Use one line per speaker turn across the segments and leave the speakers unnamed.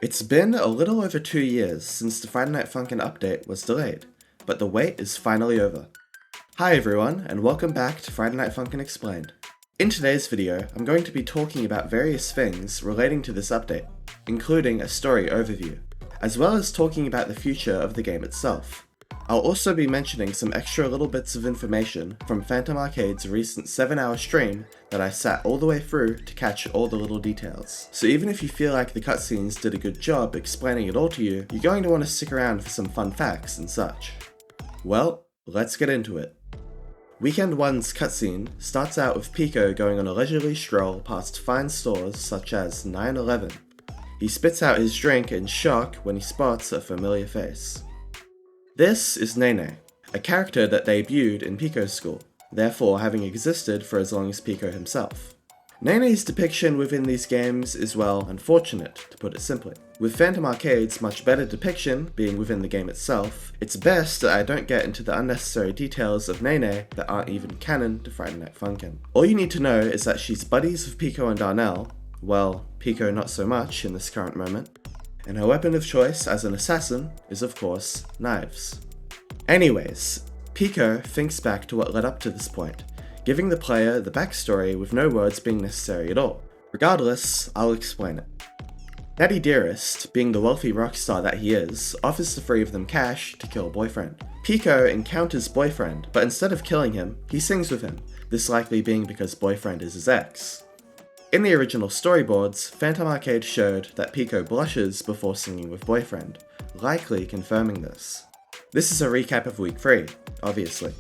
It's been a little over 2 years since the Friday Night Funkin update was delayed, but the wait is finally over. Hi everyone, and welcome back to Friday Night Funkin Explained. In today's video, I'm going to be talking about various things relating to this update, including a story overview, as well as talking about the future of the game itself. I'll also be mentioning some extra little bits of information from PhantomArcade's recent 7-hour stream that I sat all the way through to catch all the little details. So even if you feel like the cutscenes did a good job explaining it all to you, you're going to want to stick around for some fun facts and such. Well, let's get into it. Weekend 1's cutscene starts out with Pico going on a leisurely stroll past fine stores such as 9-11. He spits out his drink in shock when he spots a familiar face. This is Nene, a character that debuted in Pico's school, therefore having existed for as long as Pico himself. Nene's depiction within these games is, well, unfortunate, to put it simply. With PhantomArcade's much better depiction being within the game itself, it's best that I don't get into the unnecessary details of Nene that aren't even canon to Friday Night Funkin. All you need to know is that she's buddies with Pico and Darnell, well, Pico not so much in this current moment, and her weapon of choice as an assassin is of course knives. Anyways, Pico thinks back to what led up to this point, giving the player the backstory with no words being necessary at all. Regardless, I'll explain it. Daddy Dearest, being the wealthy rock star that he is, offers the three of them cash to kill Boyfriend. Pico encounters Boyfriend, but instead of killing him, he sings with him, this likely being because Boyfriend is his ex. In the original storyboards, PhantomArcade showed that Pico blushes before singing with Boyfriend, likely confirming this. This is a recap of week 3, obviously.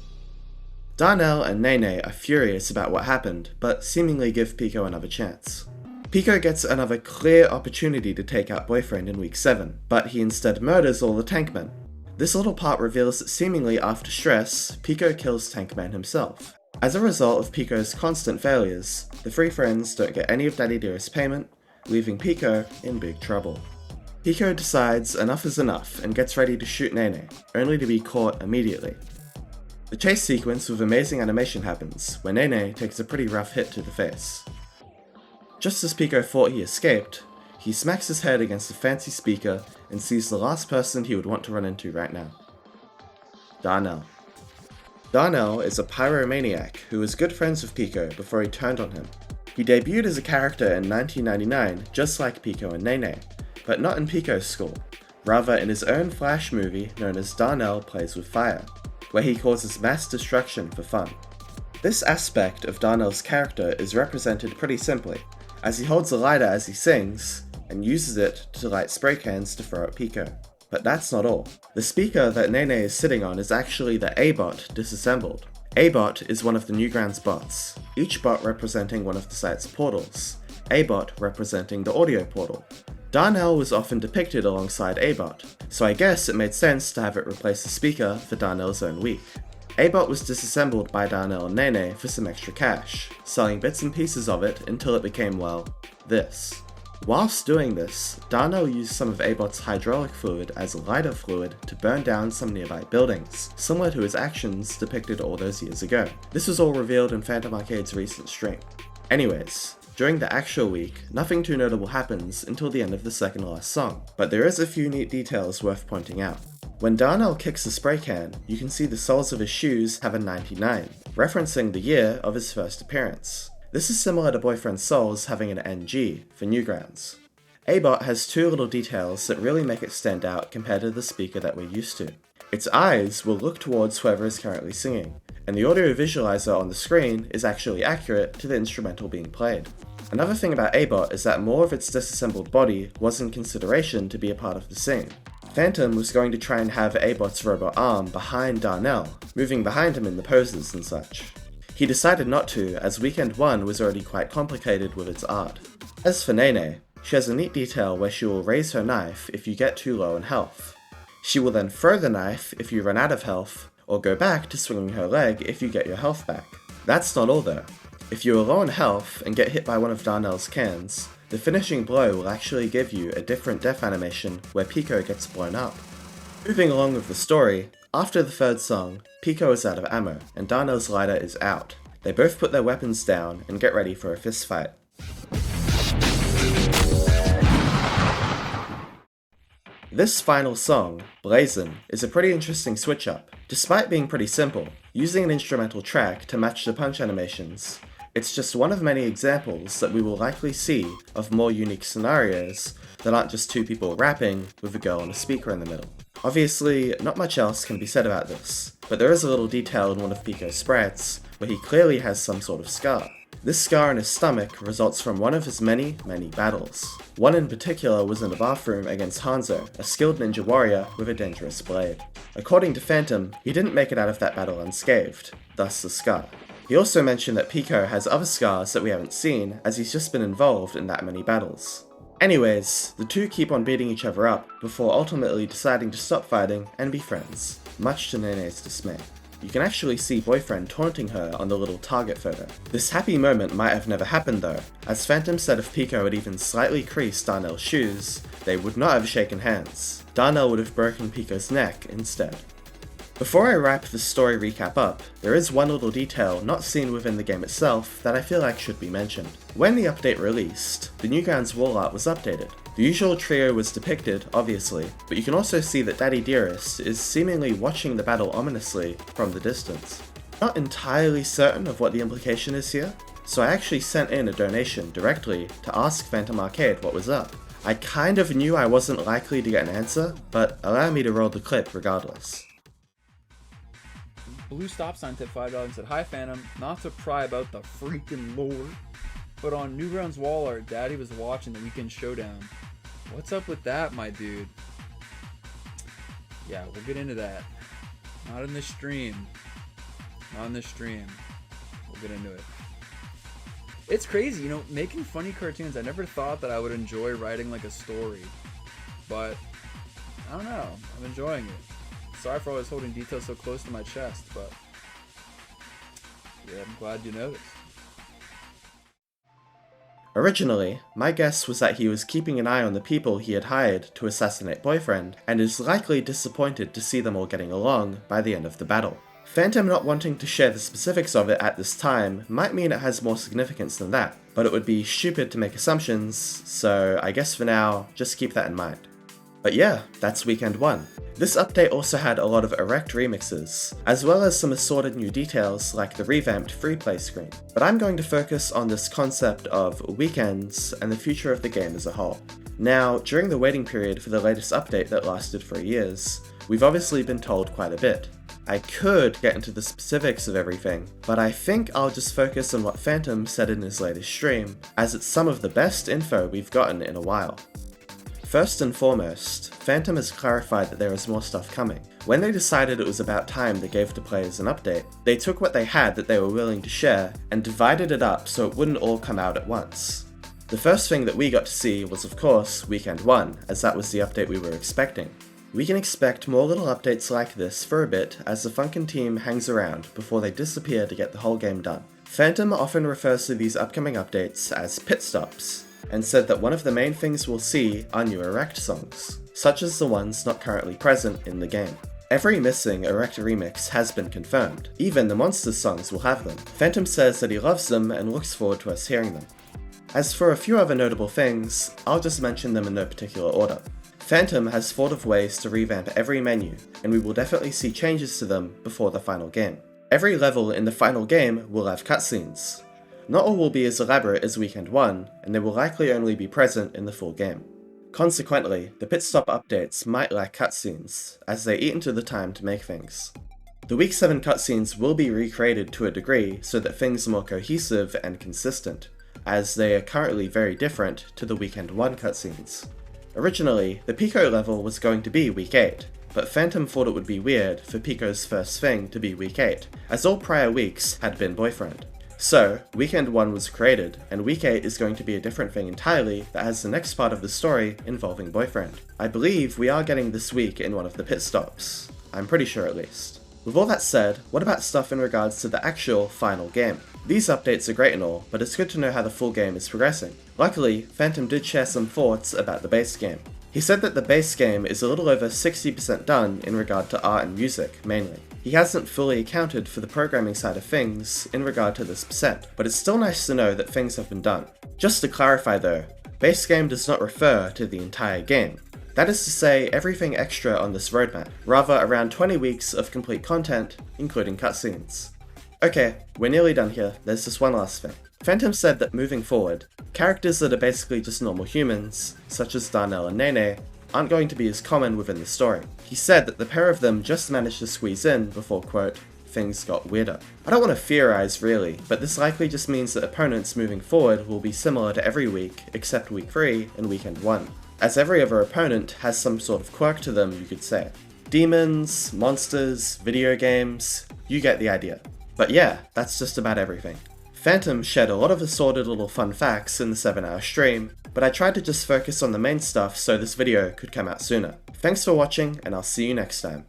Darnell and Nene are furious about what happened, but seemingly give Pico another chance. Pico gets another clear opportunity to take out Boyfriend in week 7, but he instead murders all the Tankmen. This little part reveals that seemingly after stress, Pico kills Tankman himself. As a result of Pico's constant failures, the three friends don't get any of Daddy Dearest's payment, leaving Pico in big trouble. Pico decides enough is enough and gets ready to shoot Nene, only to be caught immediately. The chase sequence with amazing animation happens, where Nene takes a pretty rough hit to the face. Just as Pico thought he escaped, he smacks his head against a fancy speaker and sees the last person he would want to run into right now. Darnell. Darnell is a pyromaniac who was good friends with Pico before he turned on him. He debuted as a character in 1999 just like Pico and Nene, but not in Pico's school, rather in his own Flash movie known as Darnell Plays with Fire, where he causes mass destruction for fun. This aspect of Darnell's character is represented pretty simply, as he holds a lighter as he sings, and uses it to light spray cans to throw at Pico. But that's not all. The speaker that Nene is sitting on is actually the A-bot disassembled. A-bot is one of the Newgrounds bots, each bot representing one of the site's portals, A-bot representing the audio portal. Darnell was often depicted alongside A-bot, so I guess it made sense to have it replace the speaker for Darnell's own week. A-bot was disassembled by Darnell and Nene for some extra cash, selling bits and pieces of it until it became, well, this. Whilst doing this, Darnell used some of A-bot's hydraulic fluid as lighter fluid to burn down some nearby buildings, similar to his actions depicted all those years ago. This was all revealed in PhantomArcade's recent stream. Anyways, during the actual week, nothing too notable happens until the end of the second last song, but there is a few neat details worth pointing out. When Darnell kicks the spray can, you can see the soles of his shoes have a 99, referencing the year of his first appearance. This is similar to Boyfriend's soles having an NG for Newgrounds. A-bot has two little details that really make it stand out compared to the speaker that we're used to. Its eyes will look towards whoever is currently singing, and the audio visualizer on the screen is actually accurate to the instrumental being played. Another thing about A-bot is that more of its disassembled body was in consideration to be a part of the scene. Phantom was going to try and have A-bot's robot arm behind Darnell, moving behind him in the poses and such. He decided not to, as Weekend 1 was already quite complicated with its art. As for Nene, she has a neat detail where she will raise her knife if you get too low in health. She will then throw the knife if you run out of health, or go back to swinging her leg if you get your health back. That's not all though. If you are low in health and get hit by one of Darnell's cans, the finishing blow will actually give you a different death animation where Pico gets blown up. Moving along with the story, after the third song, Pico is out of ammo, and Darnell's lighter is out. They both put their weapons down and get ready for a fist fight. This final song, Blazin', is a pretty interesting switch up. Despite being pretty simple, using an instrumental track to match the punch animations, it's just one of many examples that we will likely see of more unique scenarios that aren't just two people rapping with a girl and a speaker in the middle. Obviously, not much else can be said about this, but there is a little detail in one of Pico's sprites where he clearly has some sort of scar. This scar on his stomach results from one of his many battles. One in particular was in the bathroom against Hanzo, a skilled ninja warrior with a dangerous blade. According to Phantom, he didn't make it out of that battle unscathed, thus the scar. He also mentioned that Pico has other scars that we haven't seen, as he's just been involved in that many battles. Anyways, the two keep on beating each other up before ultimately deciding to stop fighting and be friends, much to Nene's dismay. You can actually see Boyfriend taunting her on the little target photo. This happy moment might have never happened though, as Phantom said if Pico had even slightly creased Darnell's shoes, they would not have shaken hands. Darnell would have broken Pico's neck instead. Before I wrap the story recap up, there is one little detail not seen within the game itself that I feel like should be mentioned. When the update released, the Newgrounds wall art was updated. The usual trio was depicted, obviously, but you can also see that Daddy Dearest is seemingly watching the battle ominously from the distance. Not entirely certain of what the implication is here, so I actually sent in a donation directly to ask PhantomArcade what was up. I kind of knew I wasn't likely to get an answer, but allow me to roll the clip regardless.
Blue stop sign tipped $5 and said, "Hi Phantom, not to pry about the freaking lore, but on Newgrounds wall art, Daddy was watching the Weekend Showdown. What's up with that, my dude?" Yeah, we'll get into that. Not in this stream. Not in this stream. We'll get into it. It's crazy, you know, making funny cartoons. I never thought that I would enjoy writing like a story, but I don't know. I'm enjoying it. Sorry for always holding details so close to my chest, but yeah, I'm glad you noticed.
Originally, my guess was that he was keeping an eye on the people he had hired to assassinate Boyfriend, and is likely disappointed to see them all getting along by the end of the battle. Phantom not wanting to share the specifics of it at this time might mean it has more significance than that, but it would be stupid to make assumptions, so I guess for now, just keep that in mind. But yeah, that's Weekend 1. This update also had a lot of erect remixes, as well as some assorted new details like the revamped free play screen. But I'm going to focus on this concept of weekends and the future of the game as a whole. Now, during the waiting period for the latest update that lasted for years, we've obviously been told quite a bit. I could get into the specifics of everything, but I think I'll just focus on what Phantom said in his latest stream, as it's some of the best info we've gotten in a while. First and foremost, Phantom has clarified that there is more stuff coming. When they decided it was about time they gave the players an update, they took what they had that they were willing to share and divided it up so it wouldn't all come out at once. The first thing that we got to see was of course Weekend 1, as that was the update we were expecting. We can expect more little updates like this for a bit as the Funkin team hangs around before they disappear to get the whole game done. Phantom often refers to these upcoming updates as pit stops, and said that one of the main things we'll see are new Erect songs, such as the ones not currently present in the game. Every missing Erect remix has been confirmed, even the Monsters songs will have them. Phantom says that he loves them and looks forward to us hearing them. As for a few other notable things, I'll just mention them in no particular order. Phantom has thought of ways to revamp every menu, and we will definitely see changes to them before the final game. Every level in the final game will have cutscenes. Not all will be as elaborate as Weekend 1, and they will likely only be present in the full game. Consequently, the pit stop updates might lack cutscenes, as they eat into the time to make things. The Week 7 cutscenes will be recreated to a degree so that things are more cohesive and consistent, as they are currently very different to the Weekend 1 cutscenes. Originally, the Pico level was going to be Week 8, but Phantom thought it would be weird for Pico's first thing to be Week 8, as all prior weeks had been Boyfriend. So, Weekend 1 was created, and Week 8 is going to be a different thing entirely that has the next part of the story involving Boyfriend. I believe we are getting this week in one of the pit stops. I'm pretty sure at least. With all that said, what about stuff in regards to the actual final game? These updates are great and all, but it's good to know how the full game is progressing. Luckily, Phantom did share some thoughts about the base game. He said that the base game is a little over 60% done in regard to art and music, mainly. He hasn't fully accounted for the programming side of things in regard to this percent, but it's still nice to know that things have been done. Just to clarify though, base game does not refer to the entire game. That is to say, everything extra on this roadmap, rather around 20 weeks of complete content, including cutscenes. Okay, we're nearly done here, there's just one last thing. Phantom said that moving forward, characters that are basically just normal humans, such as Darnell and Nene, aren't going to be as common within the story. He said that the pair of them just managed to squeeze in before, quote, things got weirder. I don't want to theorize really, but this likely just means that opponents moving forward will be similar to every week except week 3 and weekend 1. As every other opponent has some sort of quirk to them, you could say. Demons, monsters, video games, you get the idea. But yeah, that's just about everything. Phantom shared a lot of assorted little fun facts in the 7-hour stream, but I tried to just focus on the main stuff so this video could come out sooner. Thanks for watching, and I'll see you next time.